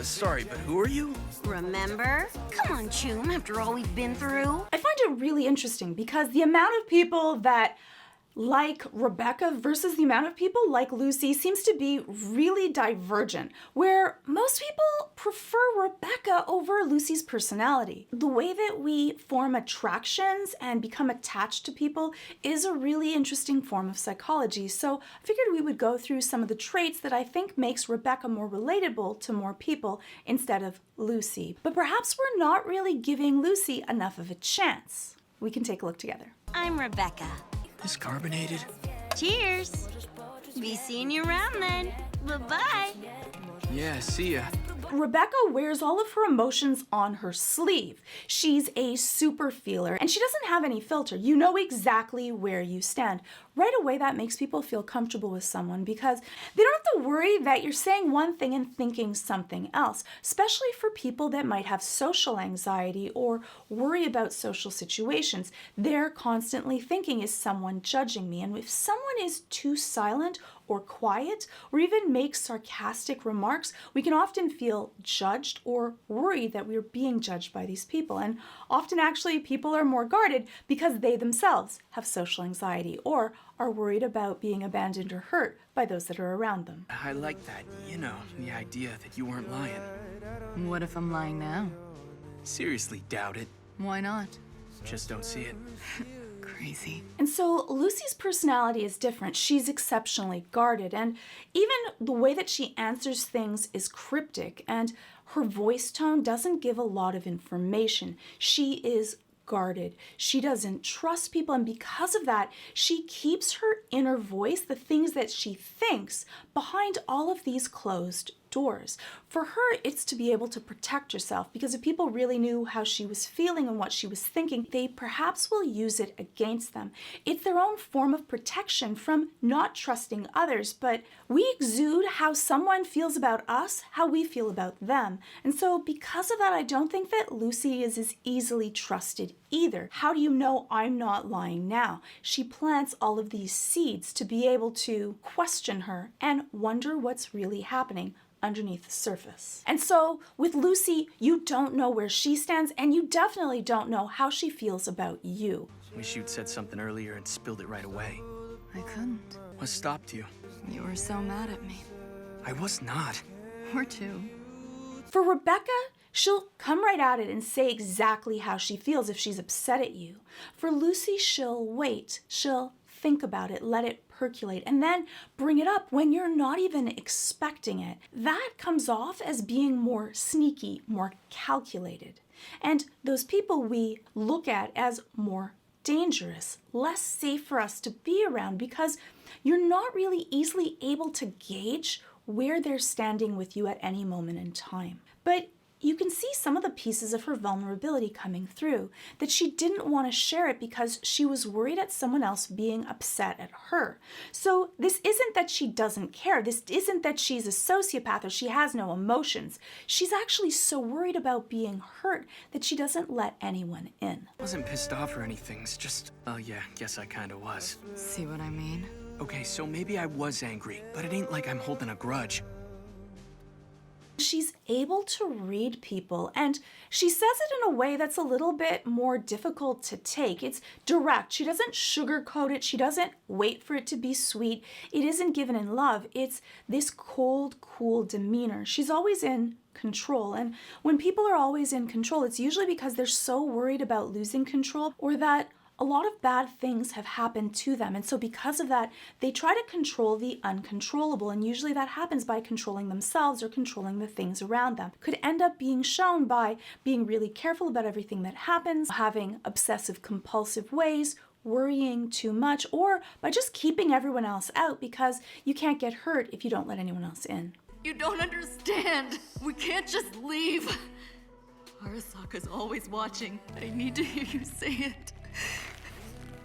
Sorry, but who are you? Remember? Come on, Choom, after all we've been through. I find it really interesting because the amount of people that like Rebecca versus the amount of people like Lucy seems to be really divergent, where most people prefer Rebecca over Lucy's personality. The way that we form attractions and become attached to people is a really interesting form of psychology, so I figured we would go through some of the traits that I think makes Rebecca more relatable to more people instead of Lucy. But perhaps we're not really giving Lucy enough of a chance. We can take a look together. I'm Rebecca. This carbonated? Cheers. Be seeing you around then. Bye-bye. Yeah, see ya. Rebecca wears all of her emotions on her sleeve. She's a super feeler, and she doesn't have any filter. You know exactly where you stand. Right away, that makes people feel comfortable with someone because they don't have to worry that you're saying one thing and thinking something else, especially for people that might have social anxiety or worry about social situations. They're constantly thinking, is someone judging me? And if someone is too silent or quiet, or even makes sarcastic remarks, we can often feel judged or worried that we're being judged by these people. And often actually people are more guarded because they themselves have social anxiety or are worried about being abandoned or hurt by those that are around them. I like that, the idea that you weren't lying. What if I'm lying now? Seriously, doubt it. Why not? Just don't see it. Crazy. And so Lucy's personality is different. She's exceptionally guarded, and even the way that she answers things is cryptic, and her voice tone doesn't give a lot of information. She is guarded. She doesn't trust people, and because of that, she keeps her inner voice, the things that she thinks, behind all of these closed doors. For her, it's to be able to protect herself, because if people really knew how she was feeling and what she was thinking, they perhaps will use it against them. It's their own form of protection from not trusting others, but we exude how someone feels about us, how we feel about them. And so because of that, I don't think that Lucy is as easily trusted either. How do you know I'm not lying now? She plants all of these seeds to be able to question her and wonder what's really happening underneath the surface. And so with Lucy, you don't know where she stands, and you definitely don't know how she feels about you. Wish you'd said something earlier and spilled it right away. I couldn't. What stopped you? You were so mad at me. I was not. Or two. For Rebecca, she'll come right at it and say exactly how she feels if she's upset at you. For Lucy, she'll wait. She'll think about it, let it percolate, and then bring it up when you're not even expecting it. That comes off as being more sneaky, more calculated. And those people we look at as more dangerous, less safe for us to be around, because you're not really easily able to gauge where they're standing with you at any moment in time. But you can see some of the pieces of her vulnerability coming through, that she didn't want to share it because she was worried at someone else being upset at her. So this isn't that she doesn't care. This isn't that she's a sociopath or she has no emotions. She's actually so worried about being hurt that she doesn't let anyone in. I wasn't pissed off or anything. It's just, oh yeah, guess I kinda was. See what I mean? Okay, so maybe I was angry, but it ain't like I'm holding a grudge. She's able to read people, and she says it in a way that's a little bit more difficult to take. It's direct. She doesn't sugarcoat it. She doesn't wait for it to be sweet. It isn't given in love. It's this cold, cool demeanor. She's always in control, and when people are always in control, it's usually because they're so worried about losing control or that a lot of bad things have happened to them. And so because of that, they try to control the uncontrollable. And usually that happens by controlling themselves or controlling the things around them. Could end up being shown by being really careful about everything that happens, having obsessive compulsive ways, worrying too much, or by just keeping everyone else out because you can't get hurt if you don't let anyone else in. You don't understand. We can't just leave. Arasaka's always watching. I need to hear you say it.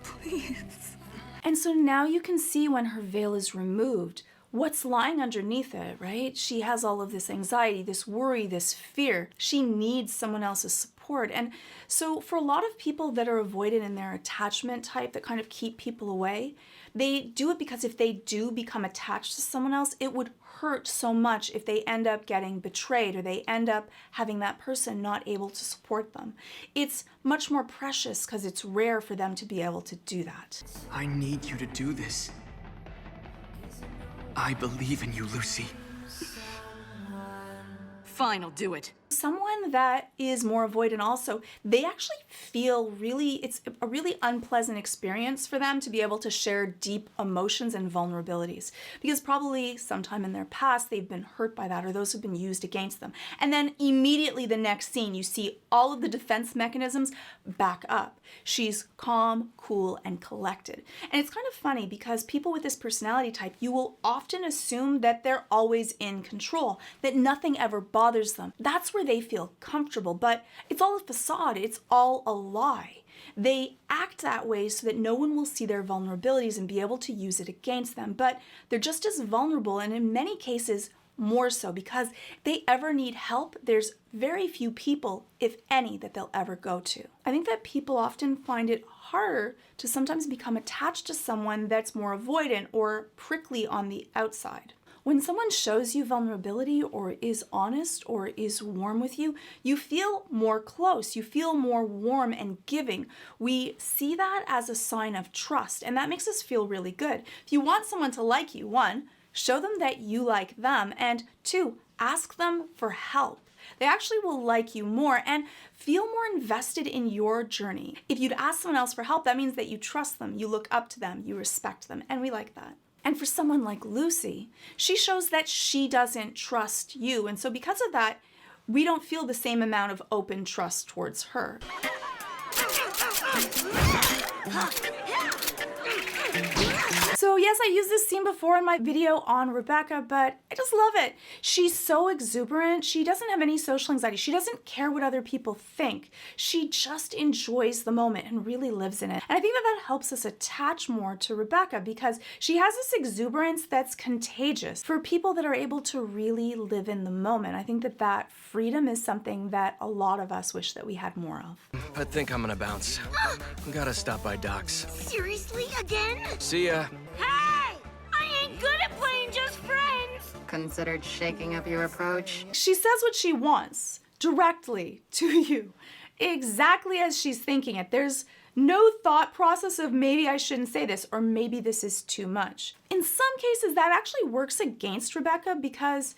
Please. And so now you can see when her veil is removed, what's lying underneath it, right? She has all of this anxiety, this worry, this fear. She needs someone else's support support. And so for a lot of people that are avoidant in their attachment type, that kind of keep people away, they do it because if they do become attached to someone else, it would hurt so much if they end up getting betrayed or they end up having that person not able to support them. It's much more precious because it's rare for them to be able to do that. I need you to do this. I believe in you, Lucy. Fine, I'll do it. Someone that is more avoidant also, they actually feel really, it's a really unpleasant experience for them to be able to share deep emotions and vulnerabilities, because probably sometime in their past they've been hurt by that or those have been used against them. And then immediately the next scene, you see all of the defense mechanisms back up. She's calm, cool, and collected. And it's kind of funny because people with this personality type, you will often assume that they're always in control, that nothing ever bothers them. That's where they feel comfortable, but it's all a facade. It's all a lie. They act that way so that no one will see their vulnerabilities and be able to use it against them, but they're just as vulnerable, and in many cases more so, because if they ever need help, there's very few people, if any, that they'll ever go to. I think that people often find it harder to sometimes become attached to someone that's more avoidant or prickly on the outside. When someone shows you vulnerability or is honest or is warm with you, you feel more close. You feel more warm and giving. We see that as a sign of trust, and that makes us feel really good. If you want someone to like you, 1, show them that you like them, and 2, ask them for help. They actually will like you more and feel more invested in your journey. If you'd ask someone else for help, that means that you trust them, you look up to them, you respect them, and we like that. And for someone like Lucy, she shows that she doesn't trust you. And so because of that, we don't feel the same amount of open trust towards her. So yes, I used this scene before in my video on Rebecca, but I just love it. She's so exuberant. She doesn't have any social anxiety. She doesn't care what other people think. She just enjoys the moment and really lives in it. And I think that that helps us attach more to Rebecca because she has this exuberance that's contagious for people that are able to really live in the moment. I think that that freedom is something that a lot of us wish that we had more of. I think I'm gonna bounce. Gotta stop by Doc's. Seriously, again? See ya. Hey! I ain't good at playing just friends! Considered shaking up your approach? She says what she wants directly to you, exactly as she's thinking it. There's no thought process of maybe I shouldn't say this or maybe this is too much. In some cases, that actually works against Rebecca because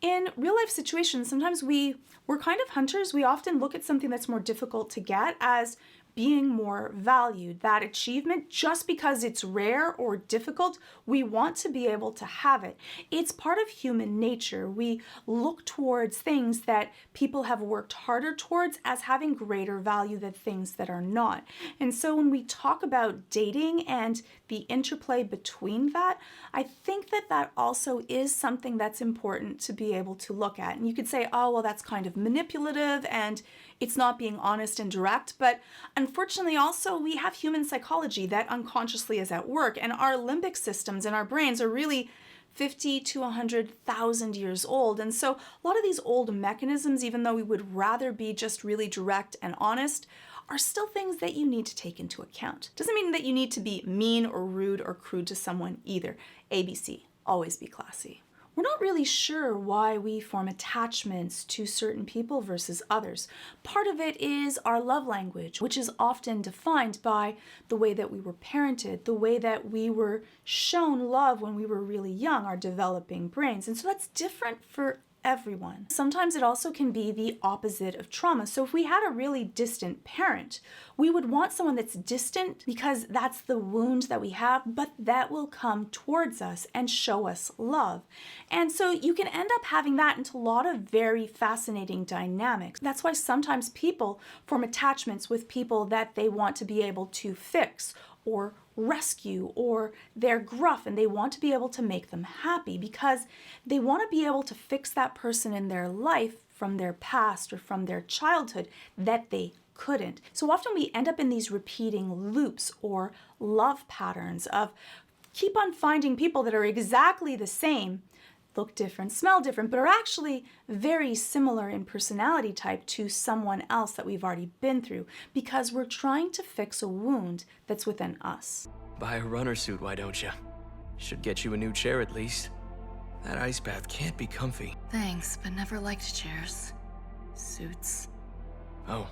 in real life situations, sometimes we're kind of hunters. We often look at something that's more difficult to get as being more valued. That achievement, just because it's rare or difficult, we want to be able to have it. It's part of human nature. We look towards things that people have worked harder towards as having greater value than things that are not. And so when we talk about dating and the interplay between that, I think that that also is something that's important to be able to look at. And you could say, oh, well, that's kind of manipulative and it's not being honest and direct, but unfortunately also we have human psychology that unconsciously is at work, and our limbic systems in our brains are really 50 to 100,000 years old. And so a lot of these old mechanisms, even though we would rather be just really direct and honest, are still things that you need to take into account. Doesn't mean that you need to be mean or rude or crude to someone either. ABC, always be classy. We're not really sure why we form attachments to certain people versus others. Part of it is our love language, which is often defined by the way that we were parented, the way that we were shown love when we were really young, our developing brains. And so that's different for everyone. Sometimes it also can be the opposite of trauma. So if we had a really distant parent, we would want someone that's distant because that's the wound that we have, but that will come towards us and show us love. And so you can end up having that into a lot of very fascinating dynamics. That's why sometimes people form attachments with people that they want to be able to fix or rescue, or they're gruff and they want to be able to make them happy because they want to be able to fix that person in their life from their past or from their childhood that they couldn't. So often we end up in these repeating loops or love patterns of keep on finding people that are exactly the same look different, smell different, but are actually very similar in personality type to someone else that we've already been through because we're trying to fix a wound that's within us. Buy a runner suit, why don't you? Should get you a new chair at least. That ice bath can't be comfy. Thanks, but never liked chairs. Suits. Oh.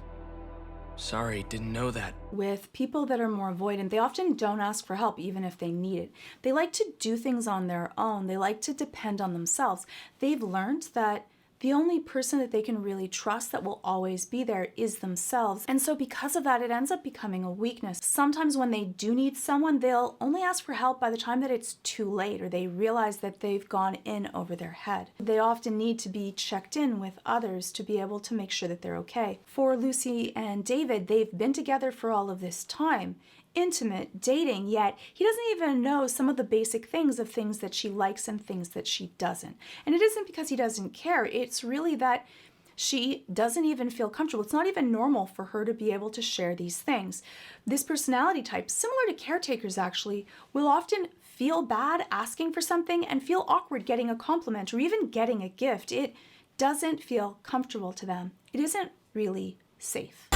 Sorry, didn't know that. With people that are more avoidant, they often don't ask for help even if they need it. They like to do things on their own. They like to depend on themselves. They've learned that the only person that they can really trust that will always be there is themselves. And so because of that, it ends up becoming a weakness. Sometimes when they do need someone, they'll only ask for help by the time that it's too late or they realize that they've gone in over their head. They often need to be checked in with others to be able to make sure that they're okay. For Lucy and David, they've been together for all of this time. Intimate, dating, yet he doesn't even know some of the basic things of things that she likes and things that she doesn't. And it isn't because he doesn't care, it's really that she doesn't even feel comfortable. It's not even normal for her to be able to share these things. This personality type, similar to caretakers actually, will often feel bad asking for something and feel awkward getting a compliment or even getting a gift. It doesn't feel comfortable to them. It isn't really safe.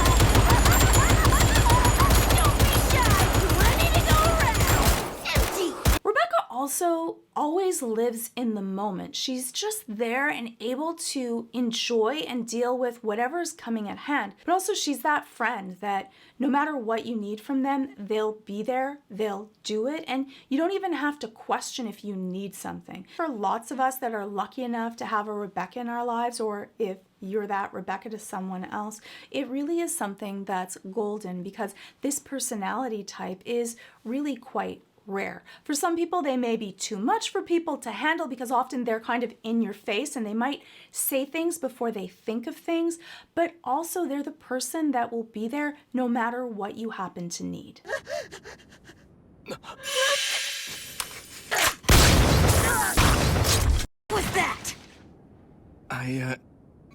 Rebecca also always lives in the moment. She's just there and able to enjoy and deal with whatever's coming at hand. But also she's that friend that no matter what you need from them, they'll be there, they'll do it, and you don't even have to question if you need something. For lots of us that are lucky enough to have a Rebecca in our lives, or if you're that Rebecca to someone else, it really is something that's golden because this personality type is really quite rare. For some people, they may be too much for people to handle because often they're kind of in your face and they might say things before they think of things, but also they're the person that will be there no matter what you happen to need. What's that?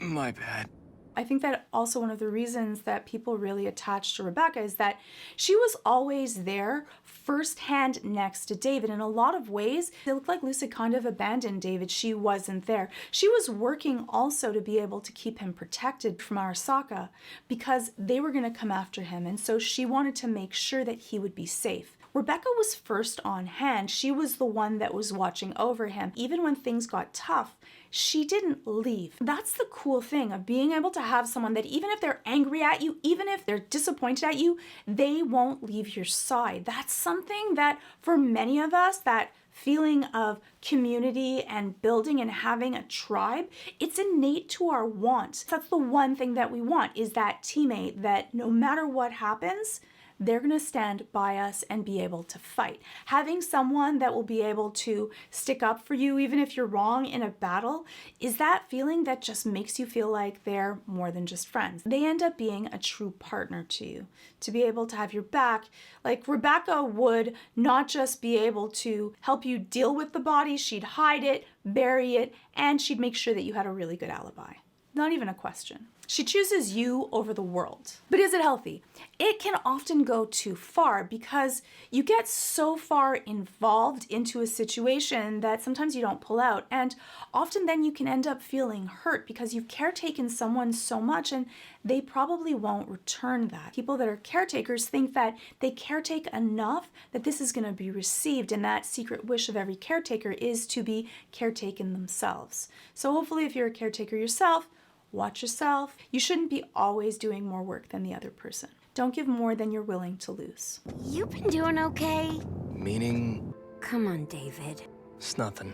My bad. I think that also one of the reasons that people really attach to Rebecca is that she was always there firsthand next to David. In a lot of ways, it looked like Lucy kind of abandoned David. She wasn't there. She was working also to be able to keep him protected from Arasaka because they were going to come after him. And so she wanted to make sure that he would be safe. Rebecca was first on hand. She was the one that was watching over him. Even when things got tough, she didn't leave. That's the cool thing of being able to have someone that even if they're angry at you, even if they're disappointed at you, they won't leave your side. That's something that for many of us, that feeling of community and building and having a tribe, it's innate to our want. That's the one thing that we want, is that teammate that no matter what happens, they're going to stand by us and be able to fight. Having someone that will be able to stick up for you even if you're wrong in a battle is that feeling that just makes you feel like they're more than just friends. They end up being a true partner to you, to be able to have your back. Like Rebecca would not just be able to help you deal with the body, she'd hide it, bury it, and she'd make sure that you had a really good alibi. Not even a question. She chooses you over the world. But is it healthy? It can often go too far because you get so far involved into a situation that sometimes you don't pull out. And often then you can end up feeling hurt because you've caretaken someone so much and they probably won't return that. People that are caretakers think that they caretake enough that this is going to be received, and that secret wish of every caretaker is to be caretaken themselves. So hopefully if you're a caretaker yourself, watch yourself. You shouldn't be always doing more work than the other person. Don't give more than you're willing to lose. You been doing okay? Meaning? Come on, David. It's nothing.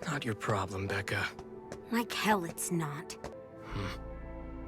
Not your problem, Becca. Like hell it's not.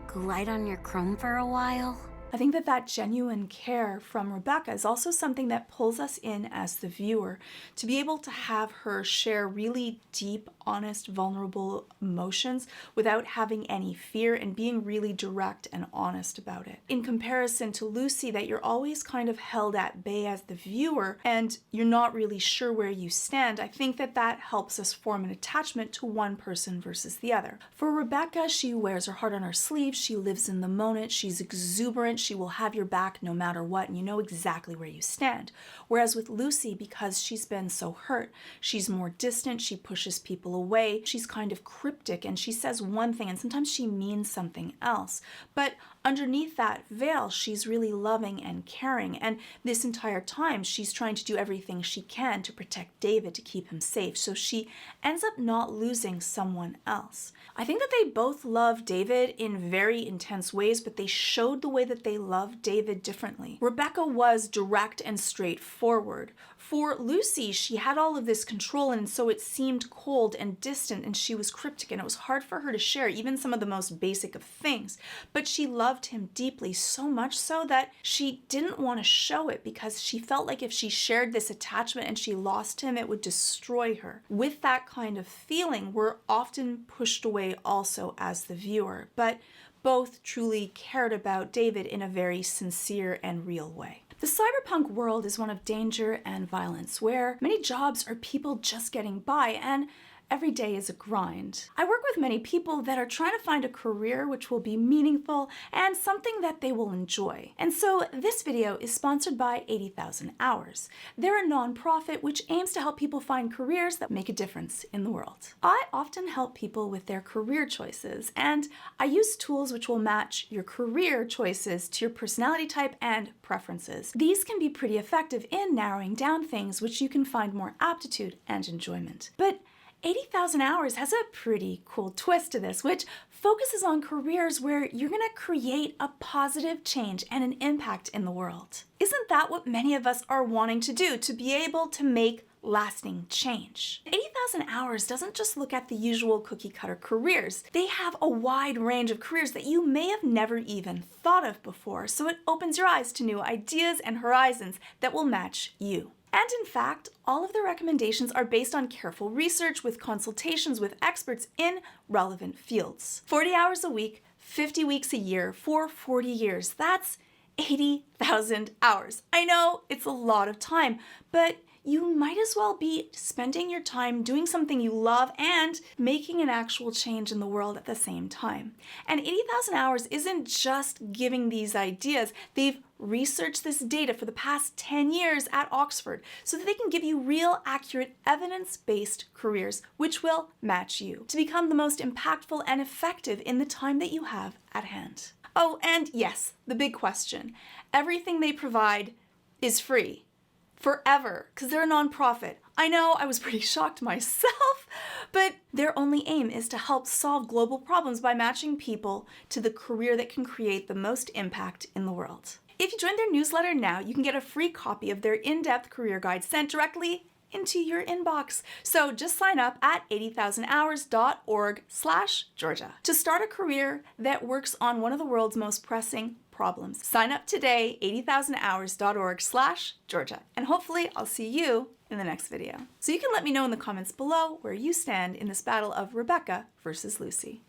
Go light on your chrome for a while? I think that genuine care from Rebecca is also something that pulls us in as the viewer, to be able to have her share really deep, honest, vulnerable emotions without having any fear and being really direct and honest about it. In comparison to Lucy, that you're always kind of held at bay as the viewer and you're not really sure where you stand, I think that helps us form an attachment to one person versus the other. For Rebecca, she wears her heart on her sleeve, she lives in the moment, she's exuberant, confident she will have your back no matter what, and you know exactly where you stand. Whereas with Lucy, because she's been so hurt, she's more distant, she pushes people away, she's kind of cryptic, and she says one thing and sometimes she means something else. But underneath that veil, she's really loving and caring, and this entire time she's trying to do everything she can to protect David, to keep him safe, so she ends up not losing someone else. I think that they both love David in very intense ways, but they showed the way that they love David differently. Rebecca was direct and straightforward. For Lucy, she had all of this control, and so it seemed cold and distant, and she was cryptic, and it was hard for her to share even some of the most basic of things. But she loved him deeply, so much so that she didn't want to show it because she felt like if she shared this attachment and she lost him, it would destroy her. With that kind of feeling, we're often pushed away also as the viewer, but both truly cared about David in a very sincere and real way. The cyberpunk world is one of danger and violence, where many jobs are people just getting by, and every day is a grind. I work with many people that are trying to find a career which will be meaningful and something that they will enjoy. And so this video is sponsored by 80,000 Hours. They're a nonprofit which aims to help people find careers that make a difference in the world. I often help people with their career choices, and I use tools which will match your career choices to your personality type and preferences. These can be pretty effective in narrowing down things which you can find more aptitude and enjoyment. But 80,000 Hours has a pretty cool twist to this, which focuses on careers where you're gonna create a positive change and an impact in the world. Isn't that what many of us are wanting to do, to be able to make lasting change? 80,000 Hours doesn't just look at the usual cookie cutter careers. They have a wide range of careers that you may have never even thought of before, so it opens your eyes to new ideas and horizons that will match you. And in fact, all of the recommendations are based on careful research with consultations with experts in relevant fields. 40 hours a week, 50 weeks a year for 40 years. That's 80,000 hours. I know it's a lot of time, but you might as well be spending your time doing something you love and making an actual change in the world at the same time. And 80,000 Hours isn't just giving these ideas. They've researched this data for the past 10 years at Oxford so that they can give you real, accurate, evidence-based careers which will match you to become the most impactful and effective in the time that you have at hand. Oh, and yes, the big question. Everything they provide is free. Forever, because they're a nonprofit. I know, I was pretty shocked myself, but their only aim is to help solve global problems by matching people to the career that can create the most impact in the world. If you join their newsletter now, you can get a free copy of their in-depth career guide sent directly into your inbox. So just sign up at 80,000hours.org/Georgia to start a career that works on one of the world's most pressing problems. Sign up today, 80,000hours.org/Georgia, and hopefully I'll see you in the next video. So you can let me know in the comments below where you stand in this battle of Rebecca versus Lucy.